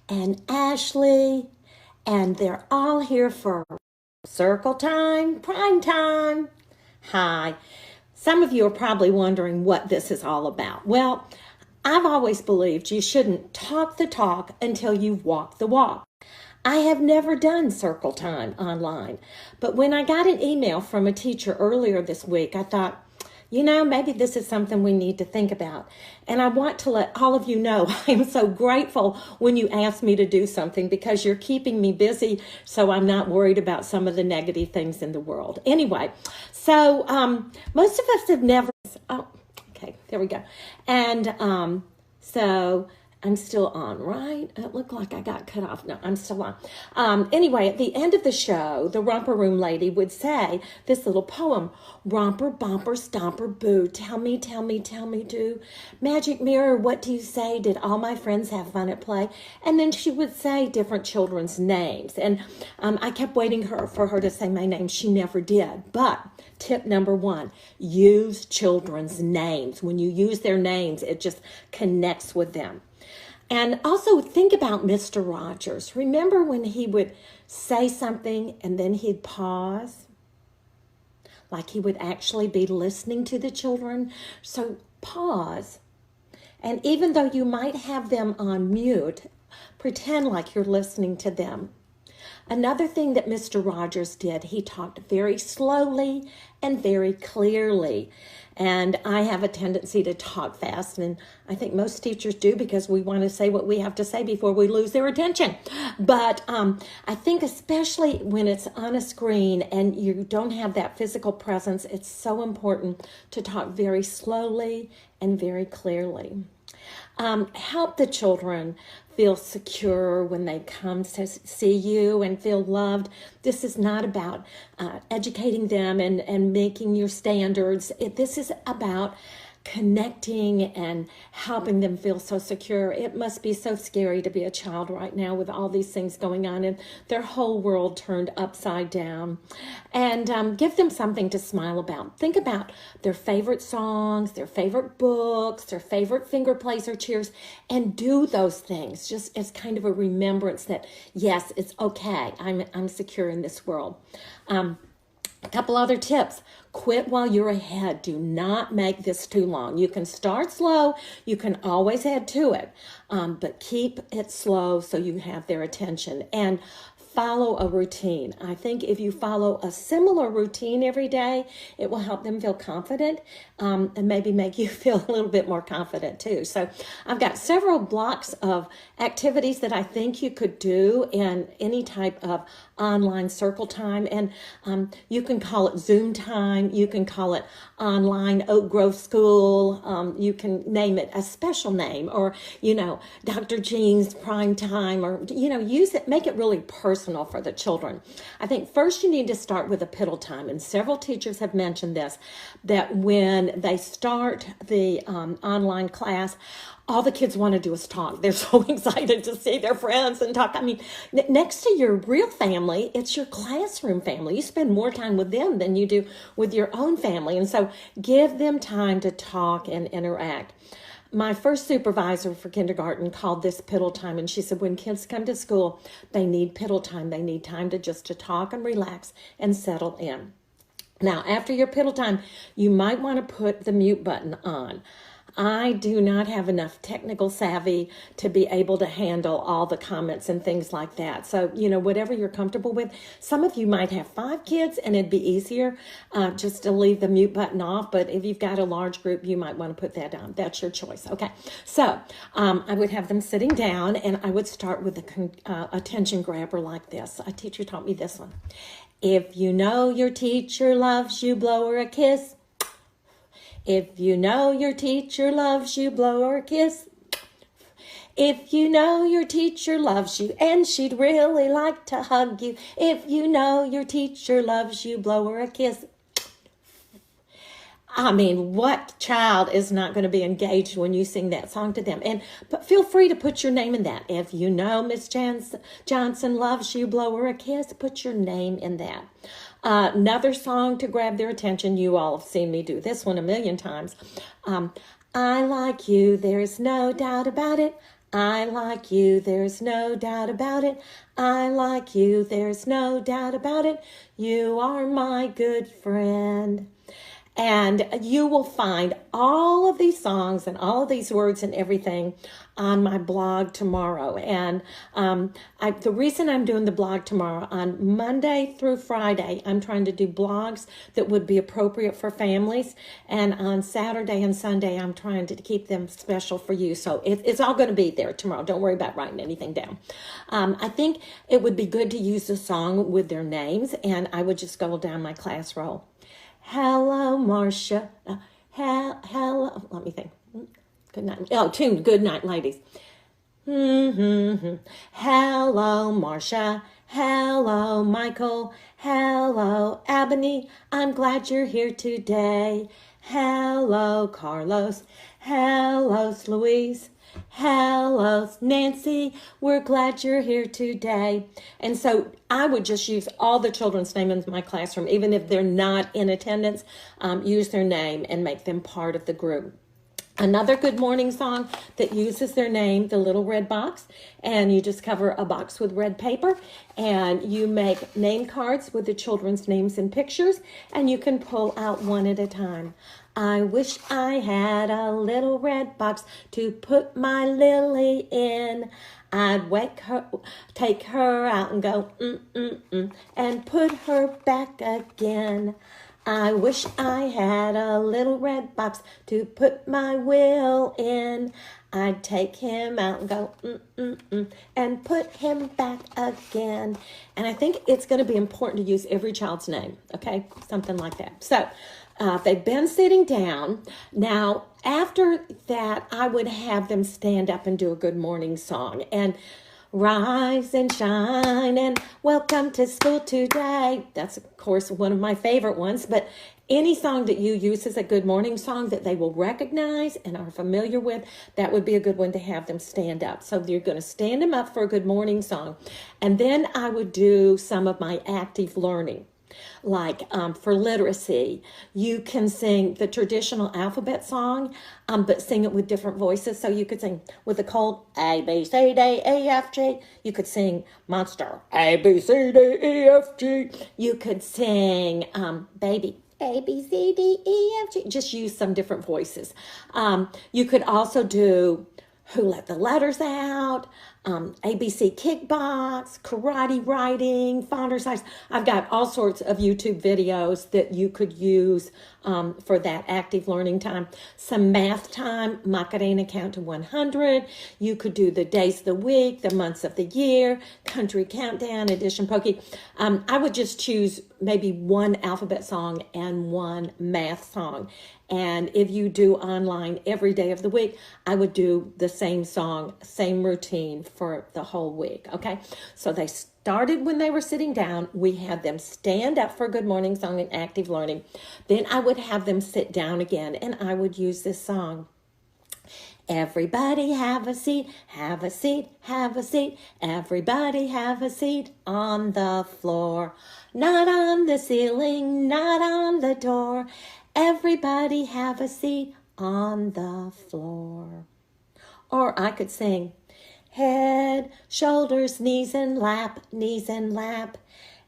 and Ashley, and they're all here for circle time, prime time. Hi. Some of you are probably wondering what this is all about. Well, I've always believed you shouldn't talk the talk until you've walked the walk. I have never done circle time online, but when I got an email from a teacher earlier this week, I thought, maybe this is something we need to think about. And I want to let all of you know I'm so grateful when you ask me to do something because you're keeping me busy so I'm not worried about some of the negative things in the world. Anyway, so most of us have never, okay, there we go. And so I'm still on, right? It looked like I got cut off. No, I'm still on. Anyway, at the end of the show, the romper room lady would say this little poem, romper, bumper, stomper, boo, tell me, do. Magic mirror, what do you say? Did all my friends have fun at play? And then she would say different children's names. And I kept waiting for her to say my name. She never did. But tip number 1, use children's names. When you use their names, it just connects with them. And also think about Mr. Rogers. Remember when he would say something and then he'd pause? Like he would actually be listening to the children. So pause. And even though you might have them on mute, pretend like you're listening to them. Another thing that Mr. Rogers did, he talked very slowly and very clearly. And I have a tendency to talk fast, and I think most teachers do because we want to say what we have to say before we lose their attention. But I think especially when it's on a screen and you don't have that physical presence, it's so important to talk very slowly and very clearly. Help the children feel secure when they come to see you and feel loved. This is not about educating them and making your standards. This is about connecting and helping them feel so secure. It must be so scary to be a child right now with all these things going on and their whole world turned upside down. And give them something to smile about. Think about their favorite songs, their favorite books, their favorite Fingerplays or cheers, and do those things just as kind of a remembrance that, yes, it's okay. I'm secure in this world. A couple other tips. Quit while you're ahead. Do not make this too long. You can start slow. You can always add to it. But keep it slow so you have their attention. And follow a routine. I think if you follow a similar routine every day, it will help them feel confident and maybe make you feel a little bit more confident too. So I've got several blocks of activities that I think you could do in any type of online circle time. And you can call it Zoom time. You can call it online Oak Grove School. You can name it a special name or, Dr. Jean's prime time or, use it, make it really personal for the children. I think first you need to start with a piddle time. And several teachers have mentioned this, that when they start the online class, all the kids want to do is talk. They're so excited to see their friends and talk. I mean, next to your real family, it's your classroom family. You spend more time with them than you do with your own family. And so give them time to talk and interact. My first supervisor for kindergarten called this piddle time, and she said when kids come to school, they need piddle time. They need time to talk and relax and settle in. Now, after your piddle time, you might want to put the mute button on. I do not have enough technical savvy to be able to handle all the comments and things like that. So, whatever you're comfortable with. Some of you might have 5 kids and it'd be easier just to leave the mute button off. But if you've got a large group, you might want to put that on. That's your choice. Okay. So I would have them sitting down and I would start with a attention grabber like this. A teacher taught me this one. If you know your teacher loves you, blow her a kiss. If you know your teacher loves you, blow her a kiss. If you know your teacher loves you and she'd really like to hug you. If you know your teacher loves you, blow her a kiss. I mean, what child is not going to be engaged when you sing that song to them? But feel free to put your name in that. If you know Miss Johnson loves you, blow her a kiss. Put your name in that. Another song to grab their attention. You all have seen me do this one a million times. I like you. There's no doubt about it. I like you, there's no doubt about it. I like you, there's no doubt about it. You are my good friend. And you will find all of these songs and all of these words and everything on my blog tomorrow. And the reason I'm doing the blog tomorrow, on Monday through Friday, I'm trying to do blogs that would be appropriate for families. And on Saturday and Sunday, I'm trying to keep them special for you. So it's all going to be there tomorrow. Don't worry about writing anything down. I think it would be good to use the song with their names. And I would just go down my class roll. Hello, Marcia. Hello. Let me think. Good night. Oh, tune. Good night, ladies. Hello, Marcia. Hello, Michael. Hello, Ebony. I'm glad you're here today. Hello, Carlos. Hello, Louise. Hello, Nancy. We're glad you're here today. And so I would just use all the children's names in my classroom, even if they're not in attendance, use their name and make them part of the group. Another good morning song that uses their name, the little red box, and you just cover a box with red paper and you make name cards with the children's names and pictures, and you can pull out one at a time. I wish I had a little red box to put my Lily in. I'd take her out and go, and put her back again. I wish I had a little red box to put my Will in. I'd take him out and go, and put him back again. And I think it's going to be important to use every child's name, okay? Something like that. So they've been sitting down. Now, after that, I would have them stand up and do a good morning song. And rise and shine and welcome to school today. That's, of course, one of my favorite ones. But any song that you use as a good morning song that they will recognize and are familiar with, that would be a good one to have them stand up. So you're going to stand them up for a good morning song. And then I would do some of my active learning. Like for literacy, you can sing the traditional alphabet song, but sing it with different voices. So you could sing with the cold A, B, C, D, E, F, G. You could sing monster A, B, C, D, E, F, G. You could sing baby A, B, C, D, E, F, G. Just use some different voices. You could also do Who Let the Letters Out, ABC Kickbox, karate writing, fonder size. I've got all sorts of YouTube videos that you could use for that active learning time. Some math time, Macarena count to 100. You could do the days of the week, the months of the year, country countdown, addition pokey. I would just choose maybe one alphabet song and one math song. And if you do online every day of the week, I would do the same song, same routine for the whole week, okay? So they started when they were sitting down. We had them stand up for a good morning song and active learning. Then I would have them sit down again, and I would use this song. Everybody have a seat, have a seat, have a seat. Everybody have a seat on the floor. Not on the ceiling, not on the door. Everybody have a seat on the floor. Or I could sing, head, shoulders, knees and lap, knees and lap.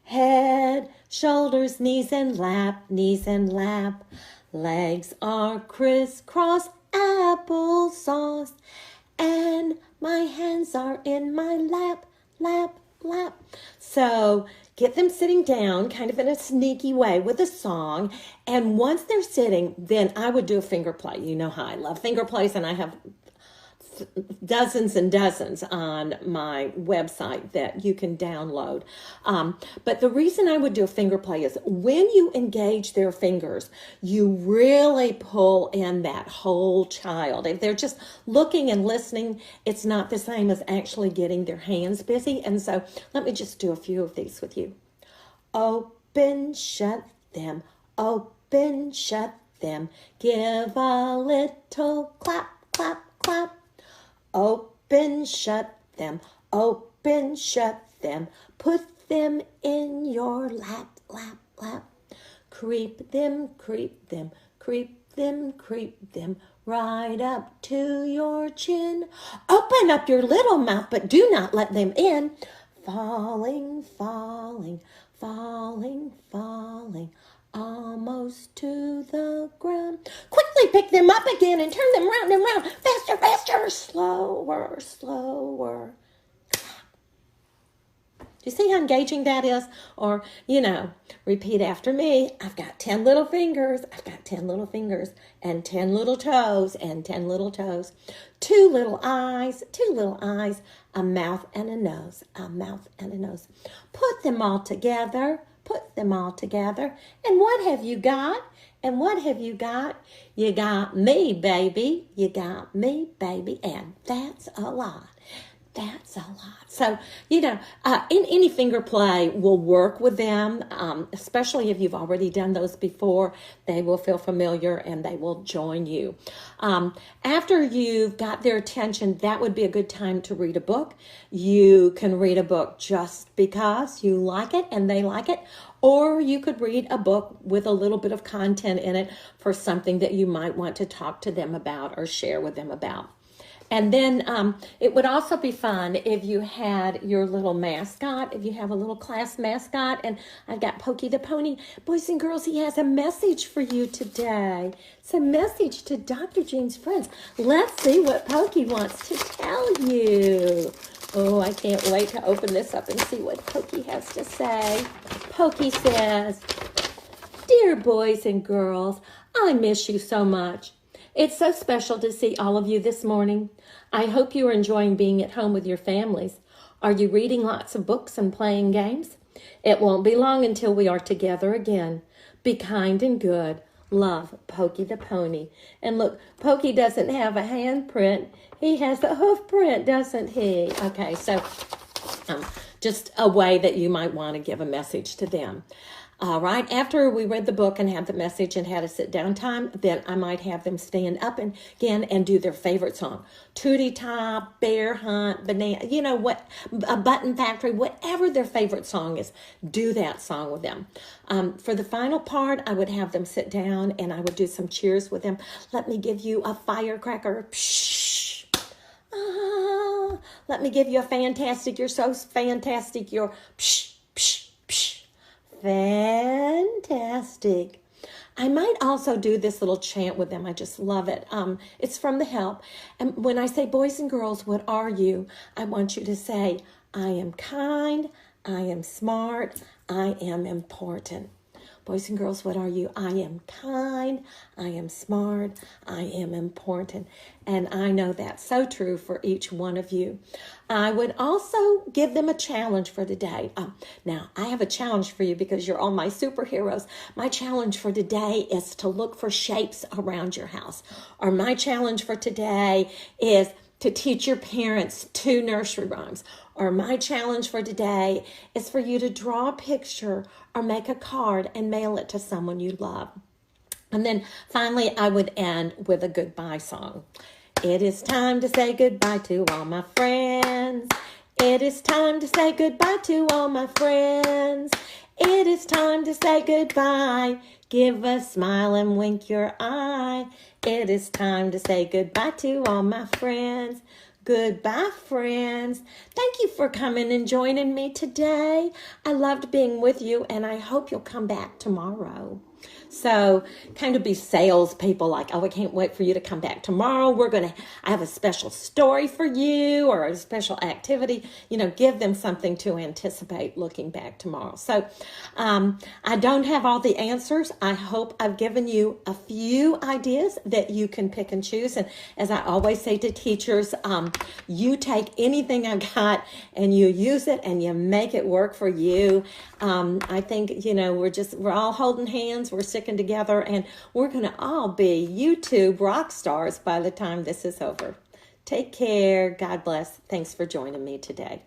Head, shoulders, knees and lap, knees and lap. Legs are crisscross applesauce, and my hands are in my lap, lap, lap. So get them sitting down kind of in a sneaky way with a song. And once they're sitting, then I would do a finger play. You know how I love finger plays, and I have dozens and dozens on my website that you can download. But the reason I would do a finger play is when you engage their fingers, you really pull in that whole child. If they're just looking and listening, it's not the same as actually getting their hands busy. And so let me just do a few of these with you. Open, shut them, open, shut them. Give a little clap, clap, clap. Open, shut them, open, shut them. Put them in your lap, lap, lap. Creep them, creep them, creep them, creep them. right up to your chin. Open up your little mouth, but do not let them in. Falling, falling, falling, falling, almost to the ground. Quickly pick them up again and turn them round and round. Faster, faster, slower, slower. Do you see how engaging that is? Or, repeat after me. I've got 10 little fingers. I've got 10 little fingers and 10 little toes and 10 little toes. 2 little eyes, 2 little eyes, a mouth and a nose, a mouth and a nose. Put them all together. Put them all together. And what have you got? And what have you got? You got me, baby. You got me, baby. And that's a lot. That's a lot. So, any finger play will work with them, especially if you've already done those before. They will feel familiar and they will join you. After you've got their attention, that would be a good time to read a book. You can read a book just because you like it and they like it, or you could read a book with a little bit of content in it for something that you might want to talk to them about or share with them about. And then it would also be fun if you had your little mascot, if you have a little class mascot. And I've got Pokey the Pony. Boys and girls, he has a message for you today. It's a message to Dr. Jean's friends. Let's see what Pokey wants to tell you. Oh, I can't wait to open this up and see what Pokey has to say. Pokey says, "Dear boys and girls, I miss you so much. It's so special to see all of you this morning. I hope you are enjoying being at home with your families. Are you reading lots of books and playing games? It won't be long until we are together again. Be kind and good. Love, Pokey the Pony." And look, Pokey doesn't have a handprint. He has a hoof print, doesn't he? Okay, so just a way that you might want to give a message to them. Right after we read the book and had the message and had a sit down time, then I might have them stand up and again and do their favorite song. Tootie Top, Bear Hunt, Banana, a Button Factory, whatever their favorite song is, do that song with them. For the final part, I would have them sit down and I would do some cheers with them. Let me give you a firecracker. Psh. Let me give you a fantastic. You're so fantastic. You're psh, psh, psh. Fantastic. I might also do this little chant with them. I just love it. It's from The Help. And when I say, boys and girls, what are you? I want you to say, I am kind, I am smart, I am important. Boys and girls, what are you? I am kind, I am smart, I am important. And I know that's so true for each one of you. I would also give them a challenge for today. Now, I have a challenge for you because you're all my superheroes. My challenge for today is to look for shapes around your house. Or my challenge for today is to teach your parents 2 nursery rhymes. Or my challenge for today is for you to draw a picture or make a card and mail it to someone you love. And then finally, I would end with a goodbye song. It is time to say goodbye to all my friends. It is time to say goodbye to all my friends. It is time to say goodbye. Give a smile and wink your eye. It is time to say goodbye to all my friends. Goodbye, friends. Thank you for coming and joining me today. I loved being with you, and I hope you'll come back tomorrow. So kind of be salespeople like, oh, I can't wait for you to come back tomorrow. I have a special story for you or a special activity. Give them something to anticipate looking back tomorrow. So I don't have all the answers. I hope I've given you a few ideas that you can pick and choose. And as I always say to teachers, you take anything I got and you use it and you make it work for you. I think, we're all holding hands. We're sticking together, and we're going to all be YouTube rock stars by the time this is over. Take care. God bless. Thanks for joining me today.